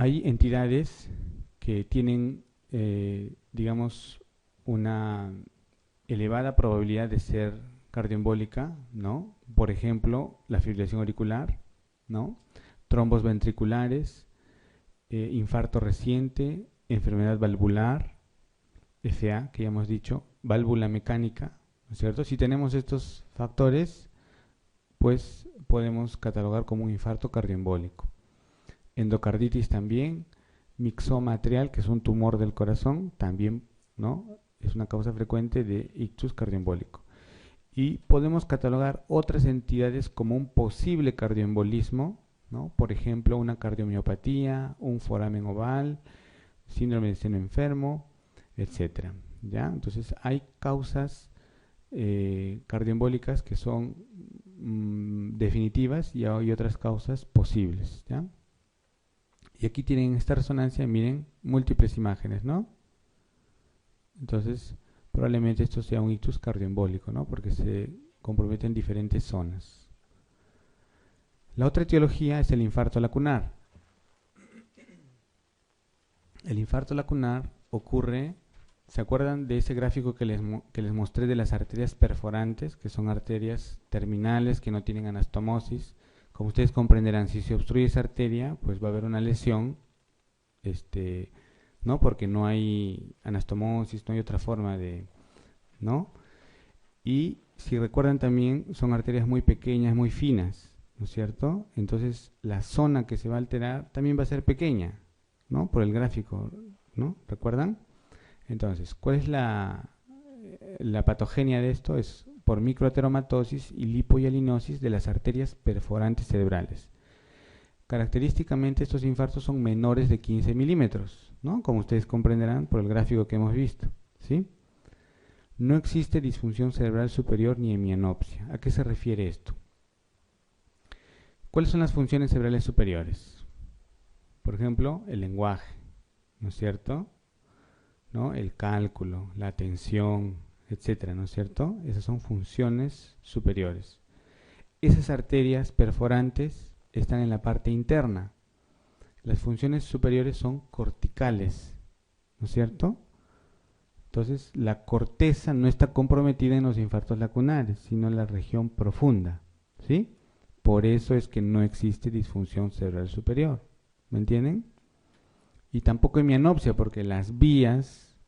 Hay entidades que tienen, digamos, una elevada probabilidad de ser cardioembólica, ¿no? Por ejemplo, la fibrilación auricular, ¿no? Trombos ventriculares, infarto reciente, enfermedad valvular, FA, que ya hemos dicho, válvula mecánica, ¿no es cierto? Si tenemos estos factores, pues podemos catalogar como un infarto cardioembólico. Endocarditis también, mixoma atrial, que es un tumor del corazón, también, ¿no? Es una causa frecuente de ictus cardioembólico. Y podemos catalogar otras entidades como un posible cardioembolismo, ¿no? Por ejemplo, una cardiomiopatía, un foramen oval, síndrome de seno enfermo, etcétera. ¿Ya? Entonces hay causas cardioembólicas que son definitivas y hay otras causas posibles. ¿Ya? Y aquí tienen esta resonancia, miren, múltiples imágenes, ¿no? Entonces, probablemente esto sea un ictus cardioembólico, ¿no? Porque se compromete en diferentes zonas. La otra etiología es el infarto lacunar. El infarto lacunar ocurre, ¿se acuerdan de ese gráfico que les mostré de las arterias perforantes, que son arterias terminales que no tienen anastomosis? Como ustedes comprenderán, si se obstruye esa arteria, pues va a haber una lesión, ¿no? Porque no hay anastomosis, no hay otra forma de, ¿no? Y si recuerdan también, son arterias muy pequeñas, muy finas, ¿no es cierto? Entonces, la zona que se va a alterar también va a ser pequeña, ¿no? Por el gráfico, ¿no? ¿Recuerdan? Entonces, ¿cuál es la patogenia de esto? Es por microateromatosis y lipohialinosis de las arterias perforantes cerebrales. Característicamente estos infartos son menores de 15 milímetros, ¿no? Como ustedes comprenderán por el gráfico que hemos visto, ¿sí? No existe disfunción cerebral superior ni hemianopsia. ¿A qué se refiere esto? ¿Cuáles son las funciones cerebrales superiores? Por ejemplo, el lenguaje, ¿no es cierto? ¿No? El cálculo, la atención, etcétera, ¿no es cierto? Esas son funciones superiores. Esas arterias perforantes están en la parte interna. Las funciones superiores son corticales, ¿no es cierto? Entonces, la corteza no está comprometida en los infartos lacunares, sino en la región profunda, ¿sí? Por eso es que no existe disfunción cerebral superior, ¿me entienden? Y tampoco hemianopsia, porque las vías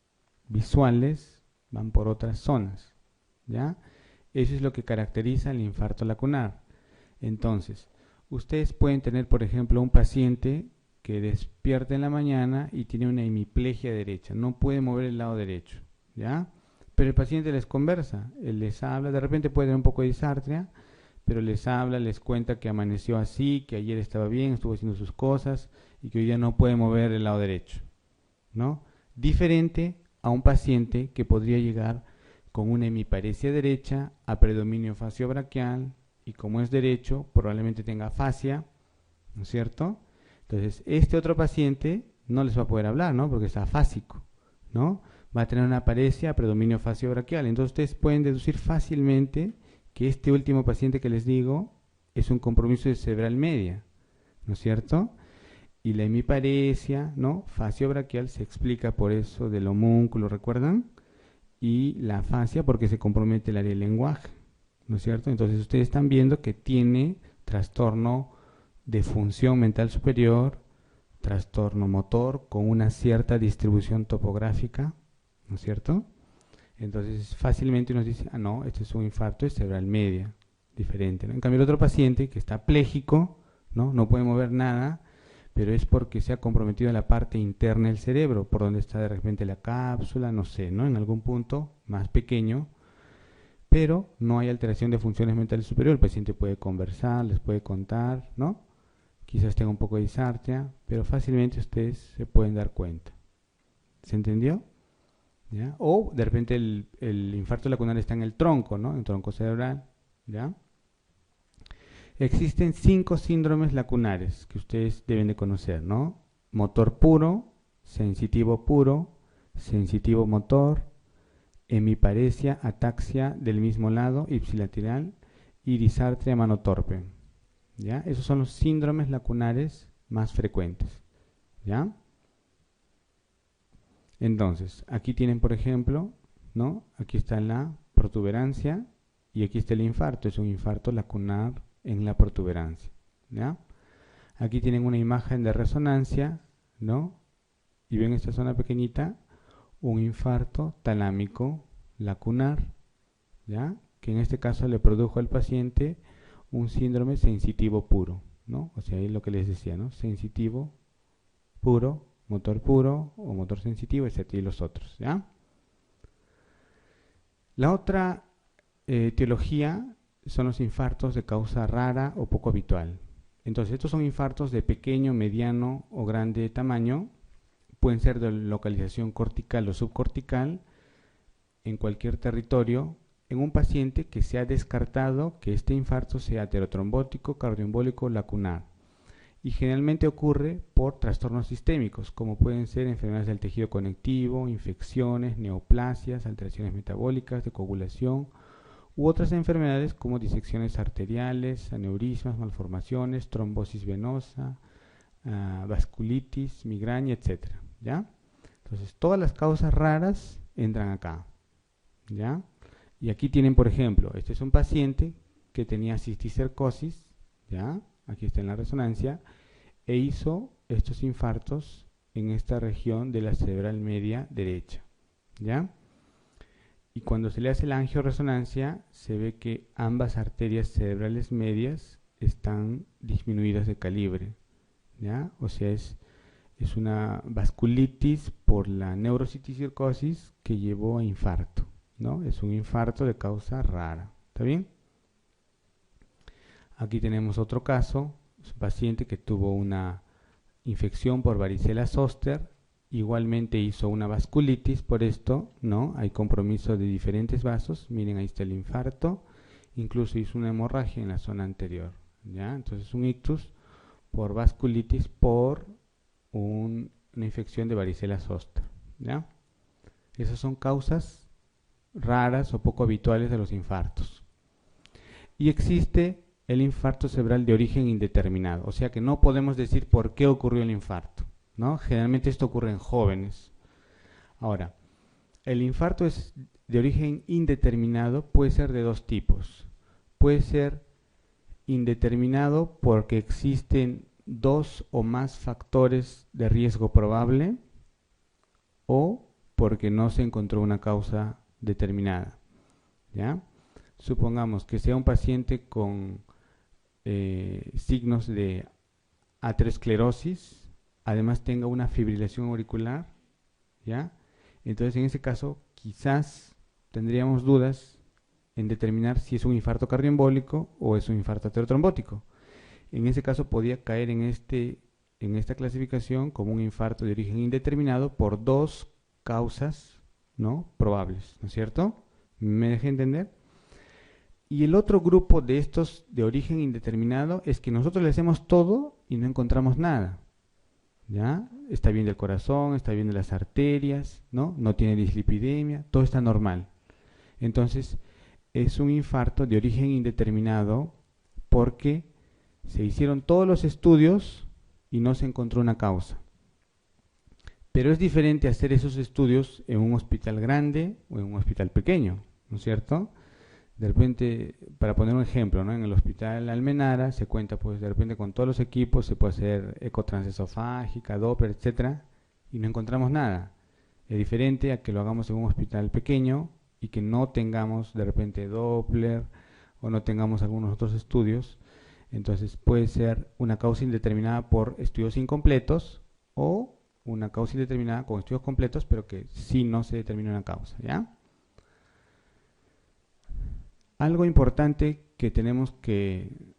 visuales van por otras zonas, ¿ya? Eso es lo que caracteriza el infarto lacunar. Entonces, ustedes pueden tener, por ejemplo, un paciente que despierta en la mañana y tiene una hemiplegia derecha, no puede mover el lado derecho, ¿ya? Pero el paciente les conversa, él les habla, de repente puede tener un poco de disartria, pero les habla, les cuenta que amaneció así, que ayer estaba bien, estuvo haciendo sus cosas y que hoy día no puede mover el lado derecho, ¿no? Diferente a un paciente que podría llegar con una hemiparesia derecha a predominio faciobraquial y como es derecho, probablemente tenga fascia, ¿no es cierto? Entonces, este otro paciente no les va a poder hablar, ¿no? Porque está afásico, ¿no? Va a tener una paresia a predominio faciobraquial. Entonces, ustedes pueden deducir fácilmente que este último paciente que les digo es un compromiso de cerebral media, ¿no es cierto? Y la hemiparesia, ¿no? Faciobraquial se explica por eso del homúnculo, ¿recuerdan? Y la fascia porque se compromete el área del lenguaje, ¿no es cierto? Entonces ustedes están viendo que tiene trastorno de función mental superior, trastorno motor con una cierta distribución topográfica, ¿no es cierto? Entonces fácilmente uno dice, ah no, este es un infarto de cerebral media, diferente, ¿no? En cambio el otro paciente que está pléjico, ¿no? No puede mover nada, pero es porque se ha comprometido la parte interna del cerebro, por donde está de repente la cápsula, no sé, ¿no? En algún punto más pequeño, pero no hay alteración de funciones mentales superiores. El paciente puede conversar, les puede contar, ¿no? Quizás tenga un poco de disartria, pero fácilmente ustedes se pueden dar cuenta. ¿Se entendió? ¿Ya? O de repente el infarto lacunar está en el tronco, ¿no? En el tronco cerebral, ¿ya? Existen 5 síndromes lacunares que ustedes deben de conocer, ¿no? Motor puro, sensitivo puro, sensitivo motor, hemiparesia, ataxia del mismo lado, ipsilateral, y disartria mano torpe, ¿ya? Esos son los síndromes lacunares más frecuentes, ¿ya? Entonces, aquí tienen, por ejemplo, ¿no? Aquí está la protuberancia y aquí está el infarto. Es un infarto lacunar en la protuberancia, ¿ya? Aquí tienen una imagen de resonancia, ¿no? Y ven esta zona pequeñita, un infarto talámico lacunar, ¿ya? Que en este caso le produjo al paciente un síndrome sensitivo puro, ¿no? O sea, ahí lo que les decía, ¿no? Sensitivo puro, motor puro o motor sensitivo, etcétera, y los otros, ¿ya? La otra etiología son los infartos de causa rara o poco habitual. Entonces, estos son infartos de pequeño, mediano o grande tamaño. Pueden ser de localización cortical o subcortical en cualquier territorio en un paciente que se ha descartado que este infarto sea aterotrombótico, cardioembólico o lacunar. Y generalmente ocurre por trastornos sistémicos, como pueden ser enfermedades del tejido conectivo, infecciones, neoplasias, alteraciones metabólicas, de coagulación, u otras enfermedades como disecciones arteriales, aneurismas, malformaciones, trombosis venosa, vasculitis, migraña, etc. ¿Ya? Entonces, todas las causas raras entran acá. ¿Ya? Y aquí tienen, por ejemplo, este es un paciente que tenía cisticercosis, ¿ya? Aquí está en la resonancia, e hizo estos infartos en esta región de la cerebral media derecha, ¿ya? Y cuando se le hace la angioresonancia, se ve que ambas arterias cerebrales medias están disminuidas de calibre, ¿ya? O sea, es una vasculitis por la neurocisticercosis que llevó a infarto, ¿no? Es un infarto de causa rara, ¿está bien? Aquí tenemos otro caso, es un paciente que tuvo una infección por varicela zoster, igualmente hizo una vasculitis por esto, ¿no? Hay compromiso de diferentes vasos, miren ahí está el infarto, incluso hizo una hemorragia en la zona anterior, ¿ya? Entonces un ictus por vasculitis por una infección de varicela zoster, ¿ya? Esas son causas raras o poco habituales de los infartos. Y existe el infarto cerebral de origen indeterminado, o sea que no podemos decir por qué ocurrió el infarto, ¿no? Generalmente esto ocurre en jóvenes. Ahora, el infarto es de origen indeterminado, puede ser de dos tipos. Puede ser indeterminado porque existen dos o más factores de riesgo probable o porque no se encontró una causa determinada, ¿ya? Supongamos que sea un paciente con signos de aterosclerosis, además tenga una fibrilación auricular, ¿ya? Entonces en ese caso quizás tendríamos dudas en determinar si es un infarto cardioembólico o es un infarto aterotrombótico. En ese caso podría caer en esta clasificación como un infarto de origen indeterminado por dos causas, ¿no? Probables, ¿no es cierto? ¿Me dejé entender? Y el otro grupo de estos de origen indeterminado es que nosotros le hacemos todo y no encontramos nada, ¿ya? Está bien del corazón, está bien de las arterias, ¿no? No tiene dislipidemia, todo está normal. Entonces, es un infarto de origen indeterminado porque se hicieron todos los estudios y no se encontró una causa. Pero es diferente hacer esos estudios en un hospital grande o en un hospital pequeño, ¿no es cierto? De repente, para poner un ejemplo, ¿no? En el hospital Almenara se cuenta, pues, de repente con todos los equipos, se puede hacer ecotransesofágica, Doppler, etcétera, y no encontramos nada. Es diferente a que lo hagamos en un hospital pequeño y que no tengamos de repente Doppler o no tengamos algunos otros estudios. Entonces puede ser una causa indeterminada por estudios incompletos o una causa indeterminada con estudios completos, pero que sí no se determina una causa, ¿ya? Algo importante que tenemos que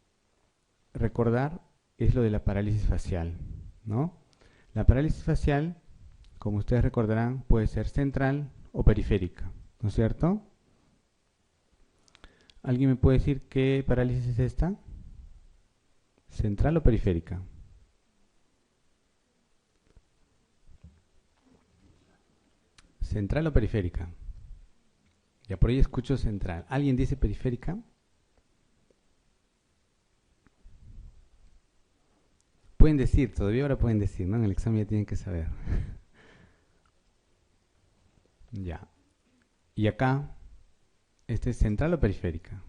recordar es lo de la parálisis facial, ¿no? La parálisis facial, como ustedes recordarán, puede ser central o periférica, ¿no es cierto? ¿Alguien me puede decir qué parálisis es esta? ¿Central o periférica? ¿Central o periférica? Ya por ahí escucho central. ¿Alguien dice periférica? pueden decir, todavía ahora pueden decir, ¿no? En el examen ya tienen que saber. Ya. Y acá, ¿este es central o periférica?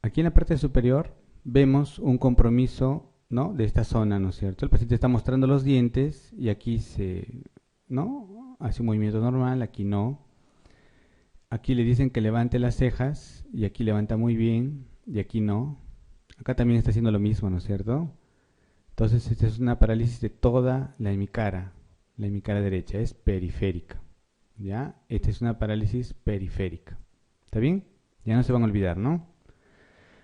Aquí en la parte superior vemos un compromiso, ¿no? De esta zona, ¿no es cierto? El paciente está mostrando los dientes y aquí ¿no? Hace un movimiento normal, aquí no. Aquí le dicen que levante las cejas y aquí levanta muy bien y aquí no. Acá también está haciendo lo mismo, ¿no es cierto? Entonces esta es una parálisis de toda la hemicara derecha, es periférica. ¿Ya? Esta es una parálisis periférica. ¿Está bien? Ya no se van a olvidar, ¿no?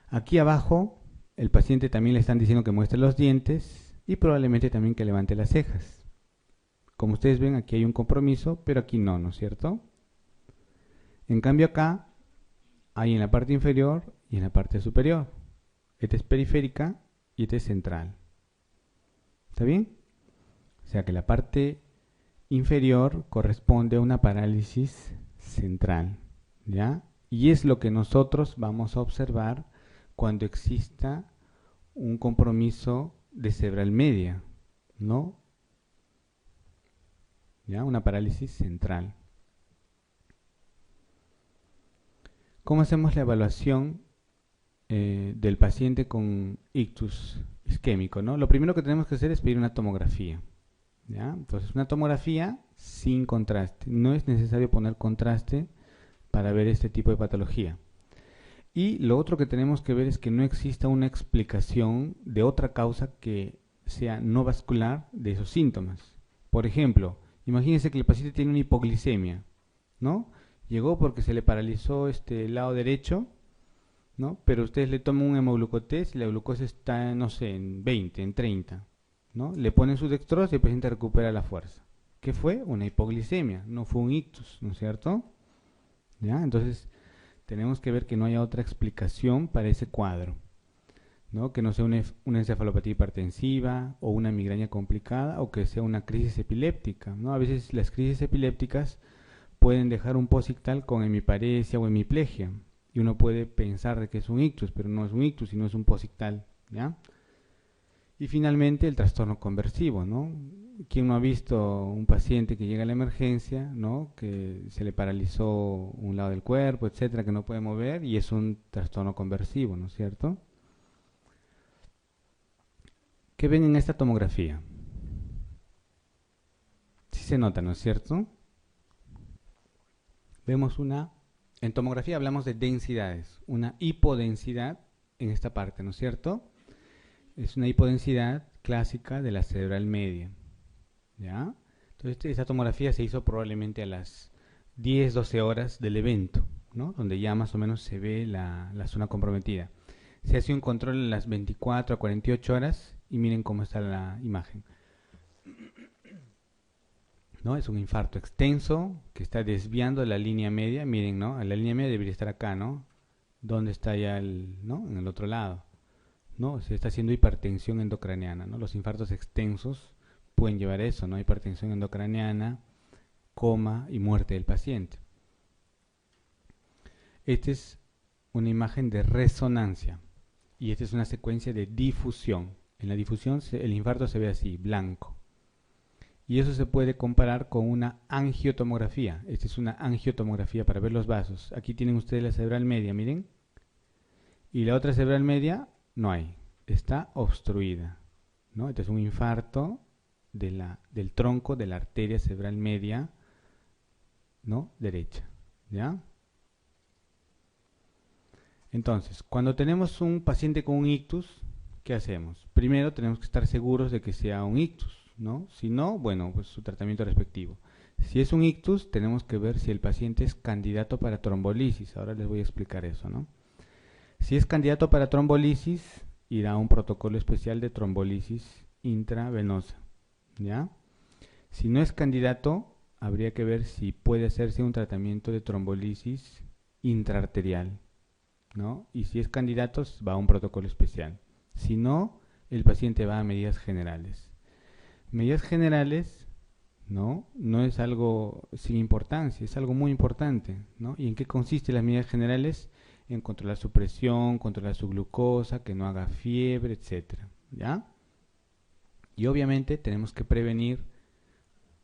Aquí abajo, el paciente también le están diciendo que muestre los dientes y probablemente también que levante las cejas. Como ustedes ven, aquí hay un compromiso, pero aquí no, ¿no es cierto? En cambio acá, hay en la parte inferior y en la parte superior. Esta es periférica y esta es central. ¿Está bien? O sea que la parte inferior corresponde a una parálisis central, ¿ya? Y es lo que nosotros vamos a observar cuando exista un compromiso de cerebral media, ¿no? ¿Ya? Una parálisis central. ¿Cómo hacemos la evaluación del paciente con ictus isquémico, ¿no? Lo primero que tenemos que hacer es pedir una tomografía, ¿ya? Entonces, una tomografía sin contraste. No es necesario poner contraste para ver este tipo de patología. Y lo otro que tenemos que ver es que no exista una explicación de otra causa que sea no vascular de esos síntomas. Por ejemplo, imagínense que el paciente tiene una hipoglicemia, ¿no? Llegó porque se le paralizó este lado derecho, ¿no? Pero ustedes le toman un hemoglucotés y la glucosa está, no sé, en 20, en 30, ¿no? Le ponen su dextrosa y el paciente recupera la fuerza. ¿Qué fue? Una hipoglicemia, no fue un ictus, ¿no es cierto? ¿Ya? Entonces, tenemos que ver que no haya otra explicación para ese cuadro, ¿no? Que no sea una encefalopatía hipertensiva o una migraña complicada o que sea una crisis epiléptica, ¿no? A veces las crisis epilépticas pueden dejar un posictal con hemiparesia o hemiplegia y uno puede pensar de que es un ictus, pero no es un ictus, sino es un posictal, ¿ya? Y finalmente el trastorno conversivo, ¿no? ¿Quién no ha visto un paciente que llega a la emergencia, ¿no? Que se le paralizó un lado del cuerpo, etcétera, que no puede mover y es un trastorno conversivo, ¿no es cierto? ¿Qué ven en esta tomografía? Sí se nota, ¿no es cierto? Vemos en tomografía hablamos de densidades, una hipodensidad en esta parte, ¿no es cierto? Es una hipodensidad clásica de la cerebral media, ¿ya? Entonces esta tomografía se hizo probablemente a las 10, 12 horas del evento, ¿no? Donde ya más o menos se ve la zona comprometida. Se hace un control a las 24 a 48 horas y miren cómo está la imagen, ¿no? Es un infarto extenso que está desviando la línea media. Miren, ¿no? La línea media debería estar acá, ¿no? ¿Dónde está ya ¿no? En el otro lado, ¿no? Se está haciendo hipertensión endocraniana, ¿no? Los infartos extensos pueden llevar a eso, ¿no? Hipertensión endocraniana, coma y muerte del paciente. Esta es una imagen de resonancia y esta es una secuencia de difusión. En la difusión el infarto se ve así, blanco. Y eso se puede comparar con una angiotomografía. Esta es una angiotomografía para ver los vasos. Aquí tienen ustedes la cerebral media, miren. Y la otra cerebral media no hay. Está obstruida, ¿no? Este es un infarto del tronco de la arteria cerebral media, ¿no? Derecha, ¿ya? Entonces, cuando tenemos un paciente con un ictus, ¿qué hacemos? Primero tenemos que estar seguros de que sea un ictus, ¿no? Si no, bueno, pues su tratamiento respectivo. Si es un ictus, tenemos que ver si el paciente es candidato para trombolisis. Ahora les voy a explicar eso, ¿no? Si es candidato para trombolisis, irá a un protocolo especial de trombolisis intravenosa, ¿ya? Si no es candidato, habría que ver si puede hacerse un tratamiento de trombolisis intraarterial, ¿no? Y si es candidato, va a un protocolo especial. Si no, el paciente va a medidas generales. Medidas generales, ¿no? No es algo sin importancia, es algo muy importante, ¿no? ¿Y en qué consisten las medidas generales? En controlar su presión, controlar su glucosa, que no haga fiebre, etcétera, ¿ya? Y obviamente tenemos que prevenir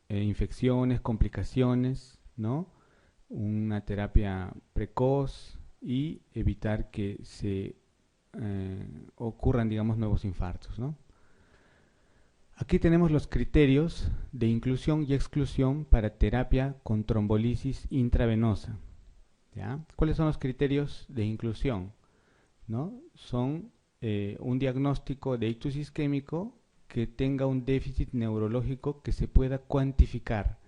infecciones, complicaciones, ¿no? Una terapia precoz y evitar que se ocurran, digamos, nuevos infartos, ¿no? Aquí tenemos los criterios de inclusión y exclusión para terapia con trombolisis intravenosa, ¿ya? ¿Cuáles son los criterios de inclusión? ¿No? Son un diagnóstico de ictus isquémico que tenga un déficit neurológico que se pueda cuantificar.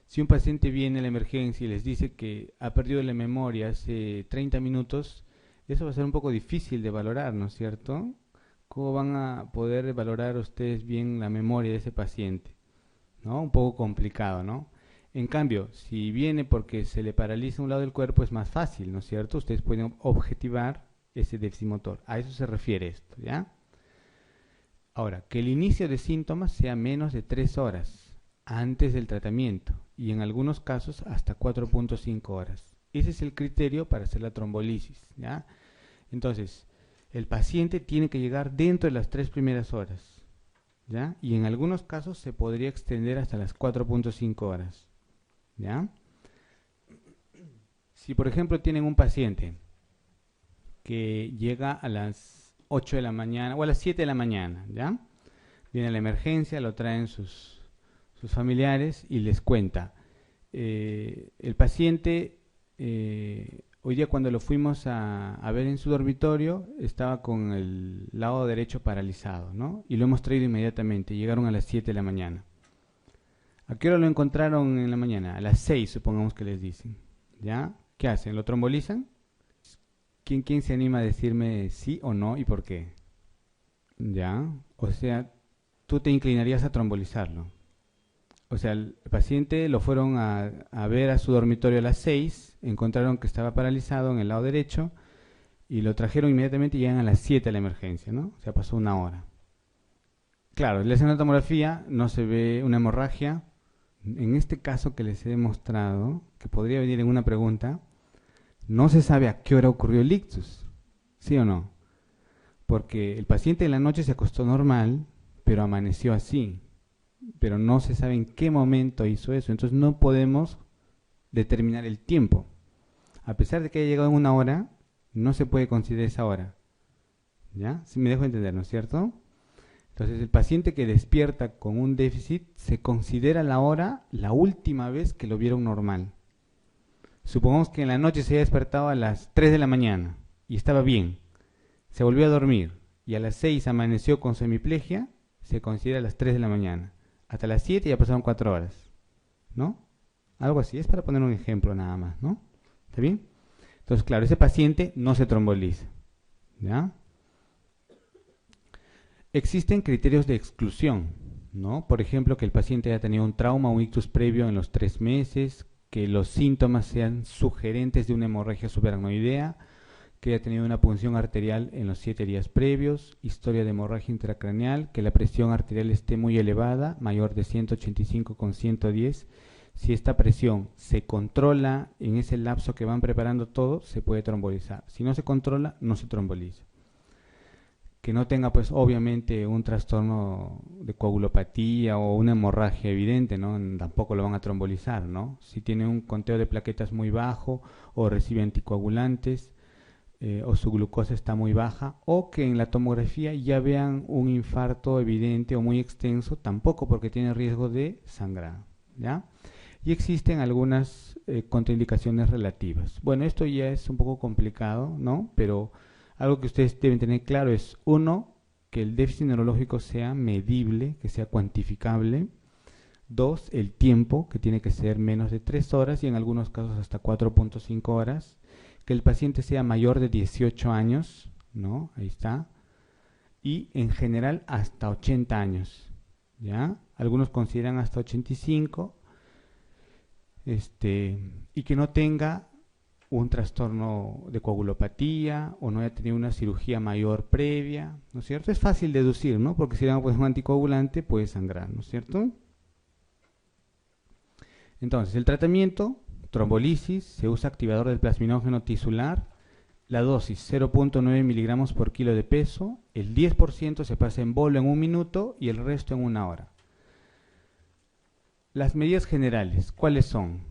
Si un paciente viene a la emergencia y les dice que ha perdido la memoria hace 30 minutos, eso va a ser un poco difícil de valorar, ¿no es cierto? ¿Cómo van a poder valorar ustedes bien la memoria de ese paciente? ¿No? Un poco complicado, ¿no? En cambio, si viene porque se le paraliza un lado del cuerpo, es más fácil, ¿no es cierto? Ustedes pueden objetivar ese déficit motor. A eso se refiere esto, ¿ya? Ahora, que el inicio de síntomas sea menos de 3 horas antes del tratamiento y en algunos casos hasta 4.5 horas. Ese es el criterio para hacer la trombolisis, ¿ya? Entonces, el paciente tiene que llegar dentro de las 3 primeras horas, ¿ya? Y en algunos casos se podría extender hasta las 4.5 horas, ¿ya? Si por ejemplo tienen un paciente que llega a las 8 de la mañana o a las 7 de la mañana, ¿ya? Viene a la emergencia, lo traen sus familiares y les cuenta. El paciente, hoy día cuando lo fuimos a ver en su dormitorio, estaba con el lado derecho paralizado, ¿no? Y lo hemos traído inmediatamente, llegaron a las 7 de la mañana. ¿A qué hora lo encontraron en la mañana? A las 6, supongamos que les dicen, ¿ya? ¿Qué hacen? ¿Lo trombolizan? ¿Quién se anima a decirme sí o no y por qué? ¿Ya? O sea, tú te inclinarías a trombolizarlo. O sea, el paciente lo fueron a ver a su dormitorio a las 6, encontraron que estaba paralizado en el lado derecho y lo trajeron inmediatamente y llegan a las 7 a la emergencia, ¿no? O sea, pasó una hora. Claro, le hacen una tomografía, no se ve una hemorragia. En este caso que les he demostrado, que podría venir en una pregunta, no se sabe a qué hora ocurrió el ictus, ¿sí o no? Porque el paciente en la noche se acostó normal, pero amaneció así. Pero no se sabe en qué momento hizo eso. Entonces no podemos determinar el tiempo. A pesar de que haya llegado en una hora, no se puede considerar esa hora. ¿Ya? Si me dejo entender, ¿no es cierto? Entonces el paciente que despierta con un déficit se considera la hora la última vez que lo vieron normal. Supongamos que en la noche se haya despertado a las 3 de la mañana y estaba bien. Se volvió a dormir y a las 6 amaneció con su hemiplegia, se considera a las 3 de la mañana. Hasta las 7 ya pasaron 4 horas, ¿no? Algo así, es para poner un ejemplo nada más, ¿no? ¿Está bien? Entonces, claro, ese paciente no se tromboliza, ¿ya? Existen criterios de exclusión, ¿no? Por ejemplo, que el paciente haya tenido un trauma o un ictus previo en los 3 meses, que los síntomas sean sugerentes de una hemorragia subaracnoidea, que haya tenido una punción arterial en los 7 días previos, historia de hemorragia intracraneal, que la presión arterial esté muy elevada, mayor de 185/110. Si esta presión se controla en ese lapso que van preparando todo, se puede trombolizar. Si no se controla, no se tromboliza. Que no tenga, pues, obviamente un trastorno de coagulopatía o una hemorragia evidente, ¿no? Tampoco lo van a trombolizar, ¿no? Si tiene un conteo de plaquetas muy bajo o recibe anticoagulantes, o su glucosa está muy baja, o que en la tomografía ya vean un infarto evidente o muy extenso, tampoco, porque tiene riesgo de sangrado, ¿ya? Y existen algunas contraindicaciones relativas. Bueno, esto ya es un poco complicado, ¿no? Pero algo que ustedes deben tener claro es, uno, que el déficit neurológico sea medible, que sea cuantificable. Dos, el tiempo, que tiene que ser menos de 3 horas y en algunos casos hasta 4.5 horas. Que el paciente sea mayor de 18 años, ¿no? Ahí está. Y en general hasta 80 años, ¿ya? Algunos consideran hasta 85, y que no tenga un trastorno de coagulopatía o no haya tenido una cirugía mayor previa, ¿no es cierto? Es fácil deducir, ¿no? Porque si le damos un anticoagulante puede sangrar, ¿no es cierto? Entonces, el tratamiento, trombolisis, se usa activador del plasminógeno tisular, la dosis 0.9 miligramos por kilo de peso, el 10% se pasa en bolo en 1 minuto y el resto en 1 hora. Las medidas generales, ¿cuáles son?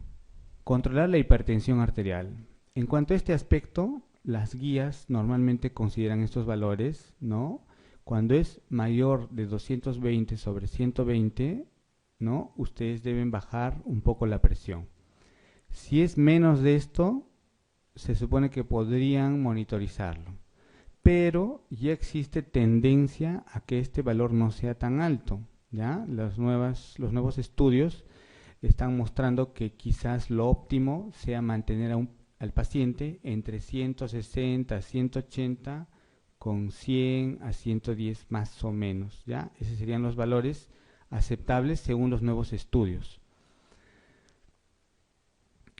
Controlar la hipertensión arterial. En cuanto a este aspecto, las guías normalmente consideran estos valores, ¿no? Cuando es mayor de 220 sobre 120, ¿no? Ustedes deben bajar un poco la presión. Si es menos de esto, se supone que podrían monitorizarlo. Pero ya existe tendencia a que este valor no sea tan alto, ¿ya? Los nuevos estudios están mostrando que quizás lo óptimo sea mantener al paciente entre 160 a 180 con 100 a 110 más o menos, ¿ya? Esos serían los valores aceptables según los nuevos estudios.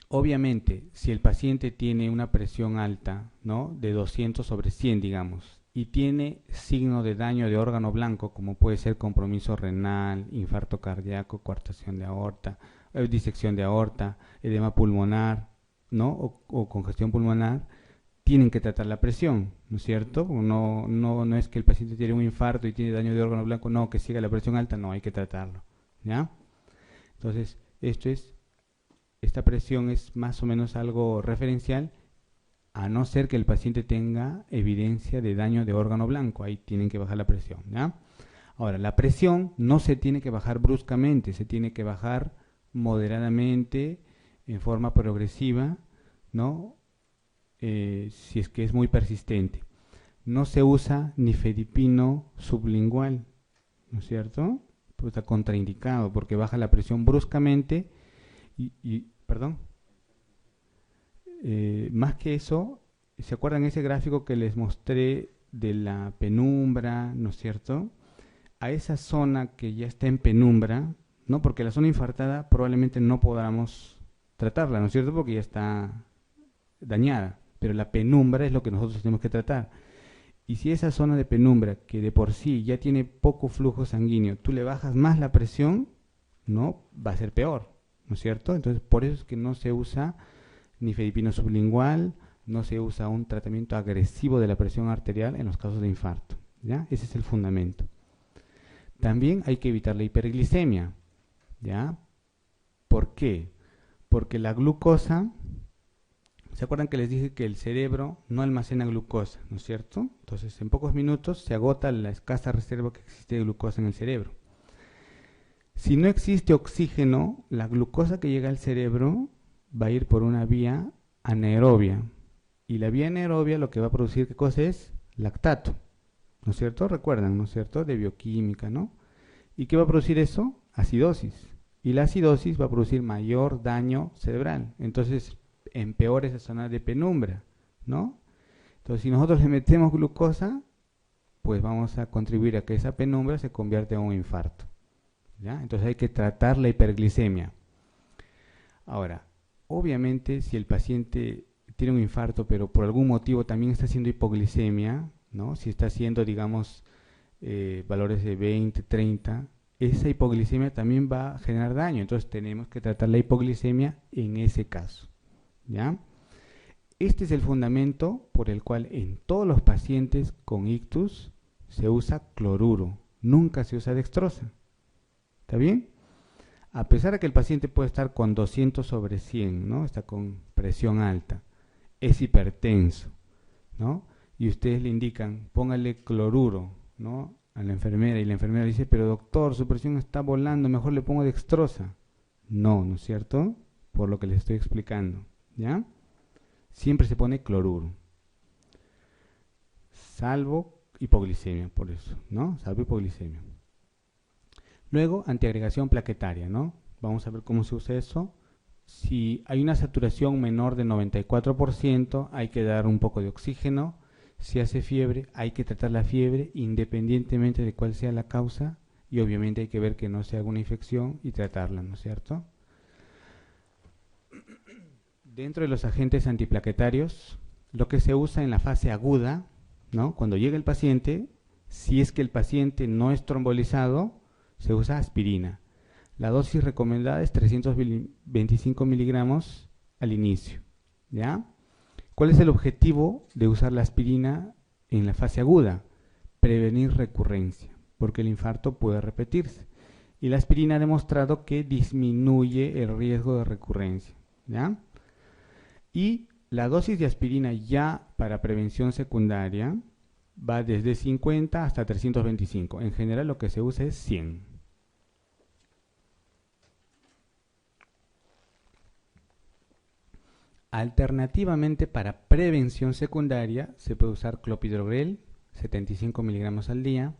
Obviamente, si el paciente tiene una presión alta, ¿no? De 200 sobre 100, digamos, y tiene signo de daño de órgano blanco, como puede ser compromiso renal, infarto cardíaco, coartación de aorta, disección de aorta, edema pulmonar, ¿no? O congestión pulmonar, tienen que tratar la presión, ¿no es cierto? No es que el paciente tiene un infarto y tiene daño de órgano blanco, no, que siga la presión alta, no, hay que tratarlo, ¿ya? Entonces, esta presión es más o menos algo referencial, a no ser que el paciente tenga evidencia de daño de órgano blanco, ahí tienen que bajar la presión, ¿ya? Ahora, la presión no se tiene que bajar bruscamente, se tiene que bajar moderadamente, en forma progresiva, ¿no? Si es que es muy persistente. No se usa nifedipino sublingual, ¿no es cierto? Pues está contraindicado porque baja la presión bruscamente perdón, más que eso, ¿se acuerdan ese gráfico que les mostré de la penumbra, ¿no es cierto? A esa zona que ya está en penumbra, ¿no? Porque la zona infartada probablemente no podamos tratarla, ¿no es cierto? Porque ya está dañada, pero la penumbra es lo que nosotros tenemos que tratar. Y si esa zona de penumbra, que de por sí ya tiene poco flujo sanguíneo, tú le bajas más la presión, ¿no? Va a ser peor, ¿no es cierto? Entonces, por eso es que no se usa nifedipino sublingual, no se usa un tratamiento agresivo de la presión arterial en los casos de infarto, ¿ya? Ese es el fundamento. También hay que evitar la hiperglicemia, ¿ya? ¿Por qué? Porque la glucosa, ¿se acuerdan que les dije que el cerebro no almacena glucosa, ¿no es cierto? Entonces, en pocos minutos se agota la escasa reserva que existe de glucosa en el cerebro. Si no existe oxígeno, la glucosa que llega al cerebro va a ir por una vía anaerobia. Y la vía anaerobia lo que va a producir, ¿qué cosa es? Lactato, ¿no es cierto? Recuerdan, ¿no es cierto? De bioquímica, ¿no? ¿Y qué va a producir eso? Acidosis. Y la acidosis va a producir mayor daño cerebral. Entonces, empeora esa zona de penumbra, ¿no? Entonces, si nosotros le metemos glucosa, pues vamos a contribuir a que esa penumbra se convierta en un infarto, ¿ya? Entonces hay que tratar la hiperglicemia. Ahora, obviamente, si el paciente tiene un infarto, pero por algún motivo también está haciendo hipoglicemia, ¿no? Si está haciendo, digamos, valores de 20, 30, esa hipoglicemia también va a generar daño. Entonces tenemos que tratar la hipoglicemia en ese caso, ¿ya? Este es el fundamento por el cual en todos los pacientes con ictus se usa cloruro, nunca se usa dextrosa. ¿Está bien? A pesar de que el paciente puede estar con 200 sobre 100, ¿no? Está con presión alta, es hipertenso, ¿no? Y ustedes le indican, póngale cloruro, ¿no? A la enfermera, y la enfermera dice, pero doctor, su presión está volando, mejor le pongo dextrosa. No, ¿no es cierto? Por lo que les estoy explicando, ¿ya? Siempre se pone cloruro, salvo hipoglicemia, por eso, ¿no? Salvo hipoglicemia. Luego, antiagregación plaquetaria, ¿no? Vamos a ver cómo se usa eso. Si hay una saturación menor de 94%, hay que dar un poco de oxígeno. Si hace fiebre, hay que tratar la fiebre independientemente de cuál sea la causa. Y obviamente hay que ver que no sea alguna infección y tratarla, ¿no es cierto? Dentro de los agentes antiplaquetarios, lo que se usa en la fase aguda, ¿no? Cuando llega el paciente, si es que el paciente no es trombolizado, se usa aspirina. La dosis recomendada es 325 miligramos al inicio, ¿ya? ¿Cuál es el objetivo de usar la aspirina en la fase aguda? Prevenir recurrencia, porque el infarto puede repetirse. Y la aspirina ha demostrado que disminuye el riesgo de recurrencia, ¿ya? Y la dosis de aspirina ya para prevención secundaria va desde 50 hasta 325. En general lo que se usa es 100. Alternativamente, para prevención secundaria se puede usar clopidogrel, 75 miligramos al día.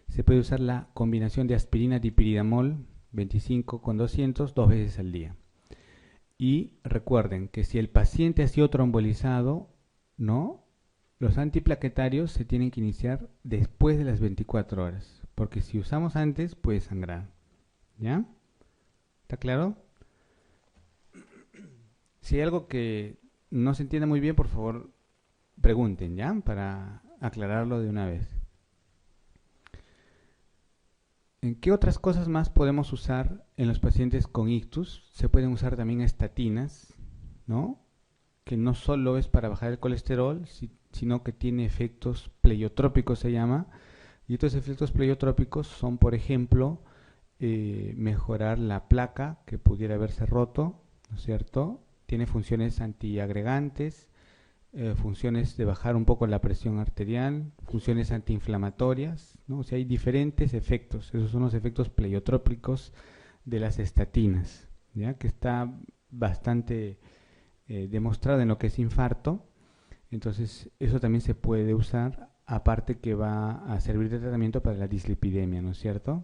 Se puede usar la combinación de aspirina dipiridamol, 25 con 200, 2 veces al día. Y recuerden que si el paciente ha sido trombolizado, ¿no?, los antiplaquetarios se tienen que iniciar después de las 24 horas, porque si usamos antes puede sangrar. ¿Ya? ¿Está claro? Si hay algo que no se entienda muy bien, por favor, pregunten, ¿ya? Para aclararlo de una vez. ¿En qué otras cosas más podemos usar en los pacientes con ictus? Se pueden usar también estatinas, ¿no?, que no solo es para bajar el colesterol, sino que tiene efectos pleiotrópicos, se llama. Y estos efectos pleiotrópicos son, por ejemplo, mejorar la placa que pudiera haberse roto, ¿no es cierto? Tiene funciones antiagregantes, funciones de bajar un poco la presión arterial, funciones antiinflamatorias, ¿no? O sea, hay diferentes efectos. Esos son los efectos pleiotrópicos de las estatinas, ¿ya? Que está bastante demostrado en lo que es infarto. Entonces, eso también se puede usar, aparte que va a servir de tratamiento para la dislipidemia, ¿no es cierto?